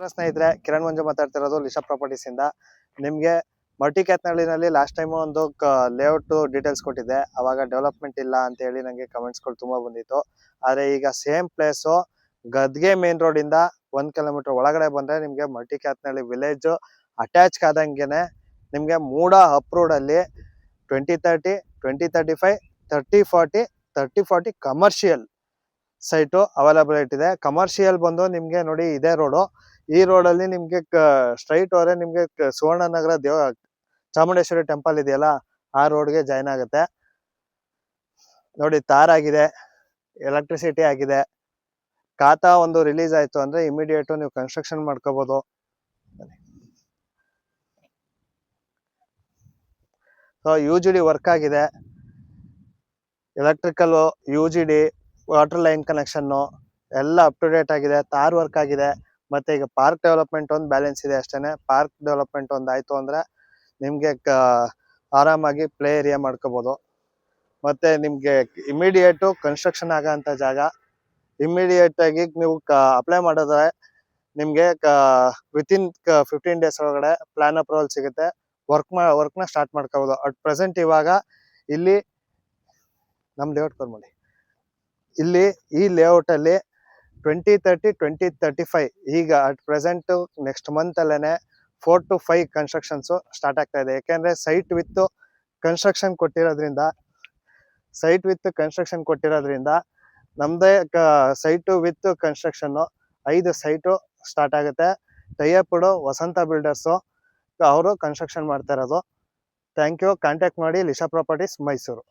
ಸ್ನೇಹಿತರೆ, ಕಿರಣ್ ಮಂಜು ಮಾತಾಡ್ತಿರೋದು ಲಿಶಾ ಪ್ರಾಪರ್ಟೀಸ್ ಇಂದ. ನಿಮ್ಗೆ ಮಲ್ಟಿಕ್ಯಾತ್ನಳ್ಳಿನಲ್ಲಿ ಲಾಸ್ಟ್ ಟೈಮ್ ಒಂದು ಲೇಔಟ್ ಡೀಟೇಲ್ಸ್ ಕೊಟ್ಟಿದ್ದೆ. ಅವಾಗ ಡೆವಲಪ್ಮೆಂಟ್ ಇಲ್ಲ ಅಂತ ಹೇಳಿ ನಂಗೆ ಕಮೆಂಟ್ಸ್ಗಳು ತುಂಬಾ ಬಂದಿತ್ತು. ಆದ್ರೆ ಈಗ ಸೇಮ್ ಪ್ಲೇಸು ಗದ್ಗೆ ಮೇನ್ ರೋಡ್ ಇಂದ 1 ಕಿಲೋಮೀಟರ್ ಒಳಗಡೆ ಬಂದ್ರೆ ನಿಮ್ಗೆ ಮಲ್ಟಿಕ್ಯಾತ್ನಳ್ಳಿ ವಿಲೇಜ್ ಅಟ್ಯಾಚ್ ಆದಂಗೆನೆ ನಿಮ್ಗೆ ಮೂಡ ಅಪ್ ರೋಡ್ ಅಲ್ಲಿ 2030, 2035, 3040, 3040 ಕಮರ್ಷಿಯಲ್ ಸೈಟು ಅವೈಲಬಲ್ ಇದೆ. ಕಮರ್ಷಿಯಲ್ ಬಂದು ನಿಮ್ಗೆ ನೋಡಿ ಇದೇ ರೋಡು. ಈ ರೋಡ್ ಅಲ್ಲಿ ನಿಮ್ಗೆ ಸ್ಟ್ರೈಟ್ ಹೋದ್ರೆ ನಿಮ್ಗೆ ಸುವರ್ಣನಗರ ಚಾಮುಂಡೇಶ್ವರಿ ಟೆಂಪಲ್ ಇದೆಯಲ್ಲ, ಆ ರೋಡ್ಗೆ ಜಾಯ್ನ್ ಆಗುತ್ತೆ. ನೋಡಿ, ತಾರ್ ಆಗಿದೆ, ಎಲೆಕ್ಟ್ರಿಸಿಟಿ ಆಗಿದೆ. ಖಾತಾ ಒಂದು ರಿಲೀಸ್ ಆಯ್ತು ಅಂದ್ರೆ ಇಮಿಡಿಯೇಟ್ ನೀವು ಕನ್ಸ್ಟ್ರಕ್ಷನ್ ಮಾಡ್ಕೋಬಹುದು. ಸೊ UGD ವರ್ಕ್ ಆಗಿದೆ, electrical, UGD, water line connection ಎಲ್ಲ ಅಪ್ ಟು ಡೇಟ್ ಆಗಿದೆ. ತಾರ್ ವರ್ಕ್ ಆಗಿದೆ. ಮತ್ತೆ ಈಗ ಪಾರ್ಕ್ ಡೆವಲಪ್ಮೆಂಟ್ ಒಂದು ಬ್ಯಾಲೆನ್ಸ್ ಇದೆ ಅಷ್ಟೇನೆ. ಪಾರ್ಕ್ ಡೆವಲಪ್ಮೆಂಟ್ ಒಂದು ಆಯ್ತು ಅಂದ್ರೆ ನಿಮ್ಗೆ ಆರಾಮಾಗಿ ಪ್ಲೇ ಏರಿಯಾ ಮಾಡ್ಕೋಬಹುದು. ಮತ್ತೆ ನಿಮ್ಗೆ ಇಮಿಡಿಯೇಟ್ ಕನ್ಸ್ಟ್ರಕ್ಷನ್ ಆಗಂತ ಜಾಗ. ಇಮಿಡಿಯೇಟ್ ಆಗಿ ನೀವು ಅಪ್ಲೈ ಮಾಡಿದ್ರೆ ನಿಮ್ಗೆ ವಿತಿನ್ 15 ಡೇಸ್ ಒಳಗಡೆ ಪ್ಲಾನ್ ಅಪ್ರೂವಲ್ ಸಿಗುತ್ತೆ. ವರ್ಕ್ ನ ಸ್ಟಾರ್ಟ್ ಮಾಡ್ಕೋಬಹುದು. ಅಟ್ ಪ್ರೆಸೆಂಟ್ ಇವಾಗ ಇಲ್ಲಿ ನಮ್ ಲೇಔಟ್ ಮಾಡಿ ಇಲ್ಲಿ ಈ ಲೇಔಟ್ ಅಲ್ಲಿ 2030, 2035 ಈಗ ಅಟ್ ಪ್ರೆಸೆಂಟ್ ನೆಕ್ಸ್ಟ್ ಮಂತ್ ಅಲ್ಲೇನೆ 4 to 5 ಕನ್ಸ್ಟ್ರಕ್ಷನ್ಸ್ ಸ್ಟಾರ್ಟ್ ಆಗ್ತಾ ಇದೆ. ಯಾಕೆಂದ್ರೆ ಸೈಟ್ ವಿತ್ ಕನ್ಸ್ಟ್ರಕ್ಷನ್ ಕೊಟ್ಟಿರೋದ್ರಿಂದ ನಮ್ದೇ site with construction 5 site start ಆಗುತ್ತೆ. ಟೈಅಪ್ ವಸಂತ ಬಿಲ್ಡರ್ಸ್ ಅವರು ಕನ್ಸ್ಟ್ರಕ್ಷನ್ ಮಾಡ್ತಾ ಇರೋದು. Thank you. ಕಾಂಟ್ಯಾಕ್ಟ್ ಮಾಡಿ ಲಿಶಾ ಪ್ರಾಪರ್ಟೀಸ್, ಮೈಸೂರು.